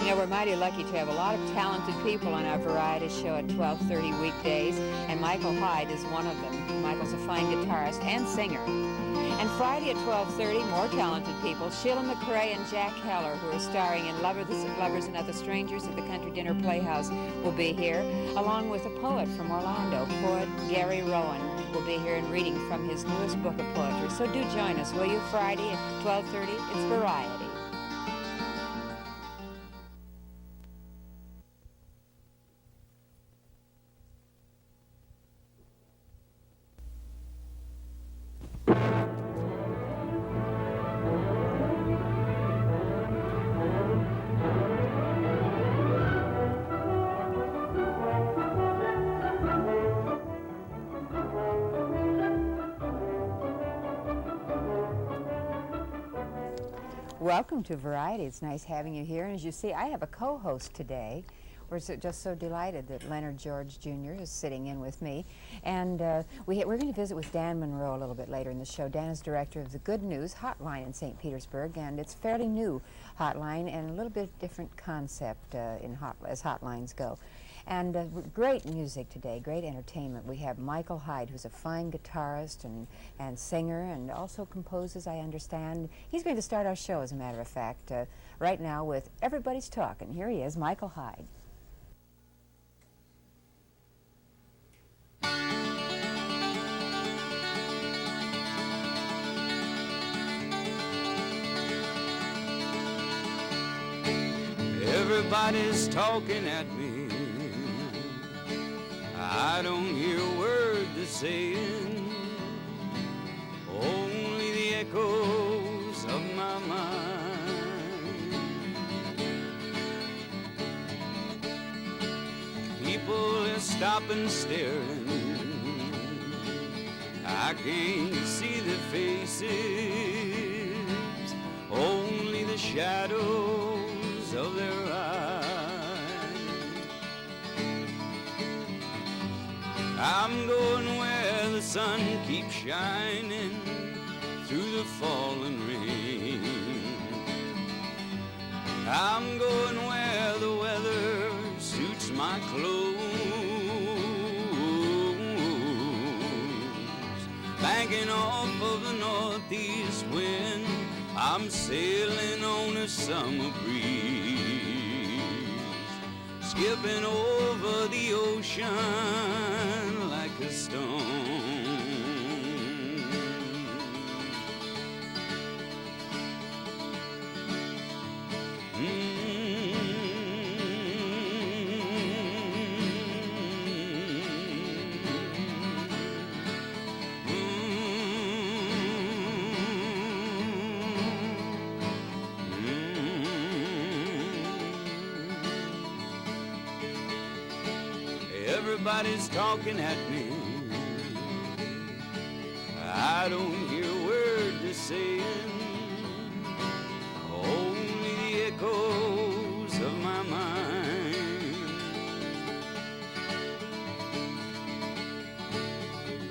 know, we're mighty lucky to have a lot of talented people on our variety show at 12:30 weekdays, and Michael Hyde is one of them. Michael's a fine guitarist and singer. And Friday at 12:30, more talented people, Sheila McRae and Jack Heller, who are starring in Lovers and Other Strangers at the Country Dinner Playhouse, will be here, along with a poet from Orlando, poet Gary Rowan, will be here and reading from his newest book of poetry. So do join us, will you, Friday at 12:30? It's Variety. Welcome to Variety. It's nice having you here. And as you see, I have a co-host today. We're just so delighted that Leonard George Jr. is sitting in with me. And we're going to visit with Dan Monroe a little bit later in the show. Dan is director of the Good News Hotline in St. Petersburg, and it's a fairly new hotline and a little bit different concept as hotlines go. And great music today, great entertainment. We have Michael Hyde, who's a fine guitarist and singer, and also composes, I understand. He's going to start our show, as a matter of fact, right now with Everybody's Talking. Here he is, Michael Hyde. Everybody's talking at me. I don't hear a word they're saying, only the echoes of my mind. People are stopping staring, I can't see their faces, only the shadows of their eyes. I'm going where the sun keeps shining through the falling rain. I'm going where the weather suits my clothes. Banking off of the northeast wind, I'm sailing on a summer breeze, skipping over the ocean like a stone. Everybody's talking at me. I don't hear a word they're saying, only the echoes of my mind.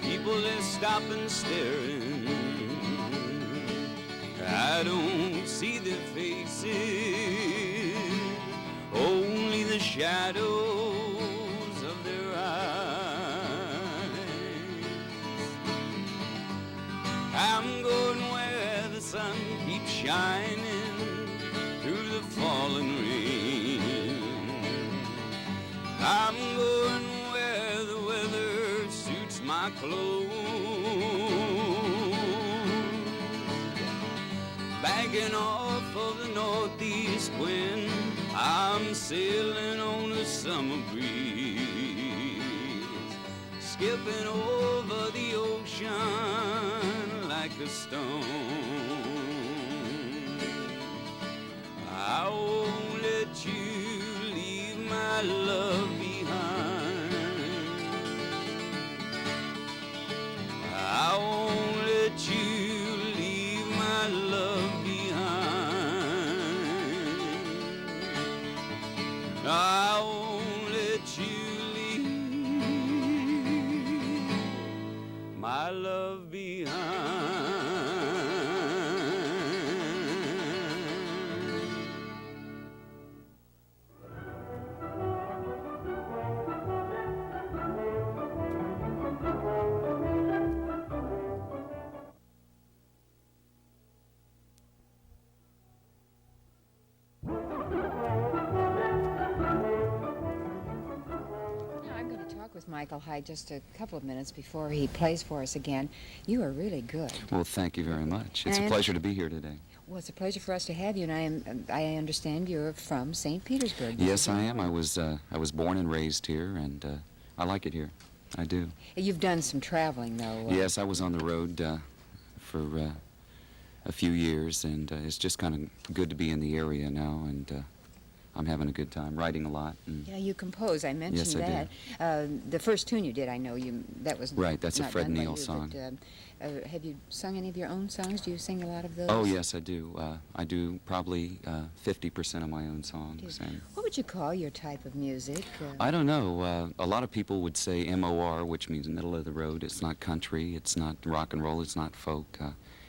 People are stopping staring, I don't see their faces, only the shadows of their eyes. I'm going where the sun keeps shining through the falling rain. I'm going where the weather suits my clothes. Banking off of the northeast wind, I'm sailing on a summer breeze, skipping over the ocean like a stone. I won't let you leave my love behind. I won't let you leave my love behind. I won't let you leave my love behind. with Michael Hyde just a couple of minutes before he plays for us again. You are really good. Well, thank you very much. It's a pleasure to be here today. Well, it's a pleasure for us to have you, and I understand you're from St. Petersburg. Yes, I am. I was born and raised here, and I like it here. I do. You've done some traveling, though. Yes, I was on the road for a few years, and it's just kind of good to be in the area now, and I'm having a good time, writing a lot. Yeah, you compose. I mentioned Yes, I that. The first tune you did, I know that was right. That's a not Fred done by Neil you, song. But, have you sung any of your own songs? Do you sing a lot of those? Oh yes, I do. I do probably 50% of my own songs. And what would you call your type of music? I don't know. A lot of people would say MOR, which means middle of the road. It's not country. It's not rock and roll. It's not folk.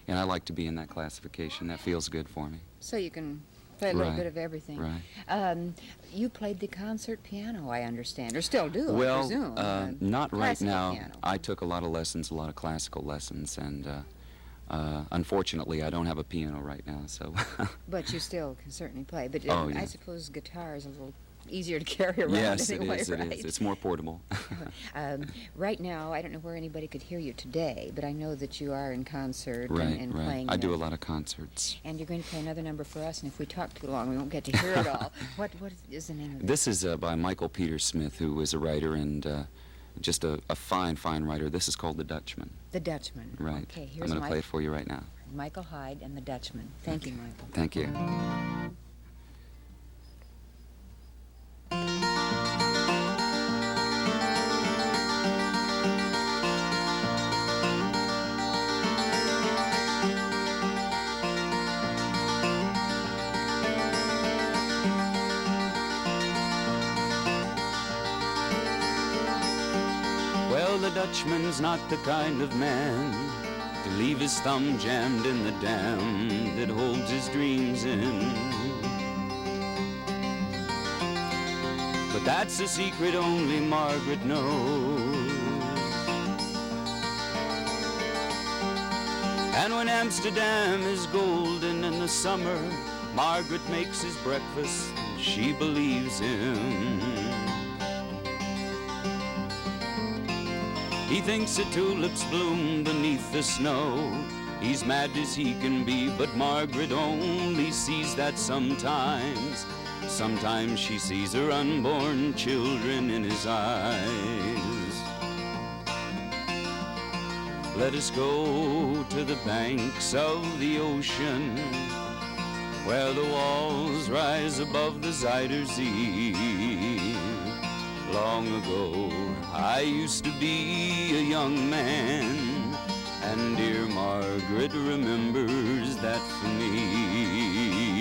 And I like to be in that classification. That feels good for me. So you can play a little bit of everything. Right. You played the concert piano, I understand, or still do, well, I presume. Not right now. Piano. I took a lot of lessons, a lot of classical lessons, and unfortunately, I don't have a piano right now. So. But you still can certainly play. But Oh, yeah. I suppose guitar is a little easier to carry around. Yes, anyway, it is. right? It is. It's more portable. Right now, I don't know where anybody could hear you today, but I know that you are in concert Right, and right. playing. I do a lot of concerts. And you're going to play another number for us, and if we talk too long, we won't get to hear it all. What is the name of it? This is by Michael Peter Smith, who is a writer and just a fine, fine writer. This is called The Dutchman. The Dutchman. Right. Okay, here's I'm going to play it for you right now. Michael Hyde and The Dutchman. Thank you, Michael. Thank you. Well, the Dutchman's not the kind of man to leave his thumb jammed in the dam that holds his dreams in. But that's a secret only Margaret knows. And when Amsterdam is golden in the summer, Margaret makes his breakfast, and she believes him. He thinks the tulips bloom beneath the snow. He's mad as he can be, but Margaret only sees that sometimes. Sometimes she sees her unborn children in his eyes. Let us go to the banks of the ocean, where the walls rise above the Zuider Zee. Long ago, I used to be a young man, and dear Margaret remembers that for me.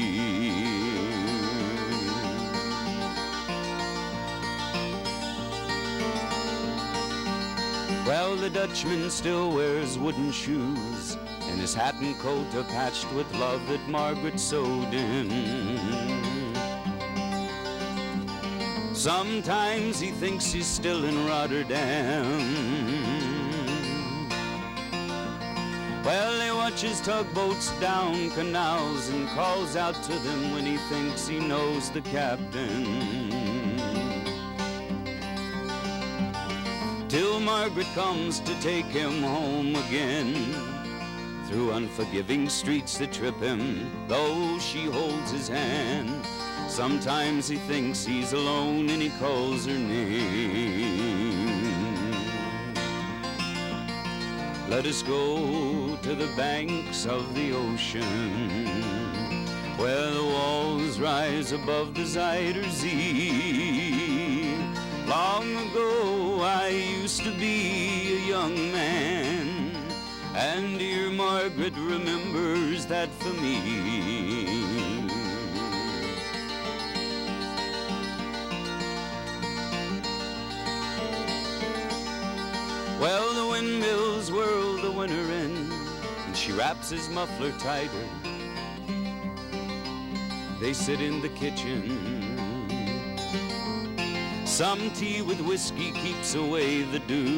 Well, the Dutchman still wears wooden shoes, and his hat and coat are patched with love that Margaret sewed in. Sometimes he thinks he's still in Rotterdam. Well, he watches tugboats down canals and calls out to them when he thinks he knows the captain. Till Margaret comes to take him home again, through unforgiving streets that trip him, though she holds his hand. Sometimes he thinks he's alone and he calls her name. Let us go to the banks of the ocean, where the walls rise above the Zuider Zee. Long ago I used to be a young man, and dear Margaret remembers that for me. Well, the windmills whirl the winter in, and she wraps his muffler tighter. They sit in the kitchen. Some tea with whiskey keeps away the dew.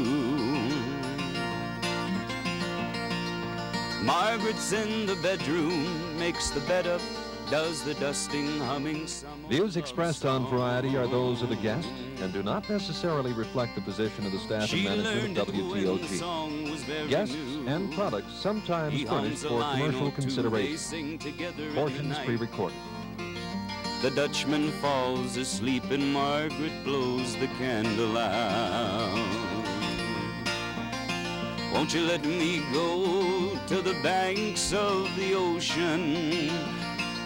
Margaret's in the bedroom, makes the bed up, does the dusting, humming summer. Views expressed on Variety are those of the guest and do not necessarily reflect the position of the staff and She management learned of it when the WTOG. song was very Guests new. and products sometimes He furnished hums a for line commercial or two, they consideration. sing together in the Portions night. pre-recorded. The Dutchman falls asleep and Margaret blows the candle out. Won't you let me go to the banks of the ocean,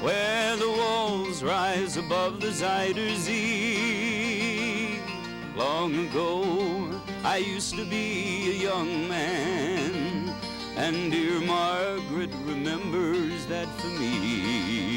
where the walls rise above the Zuider Zee? Long ago, I used to be a young man, and dear Margaret remembers that for me.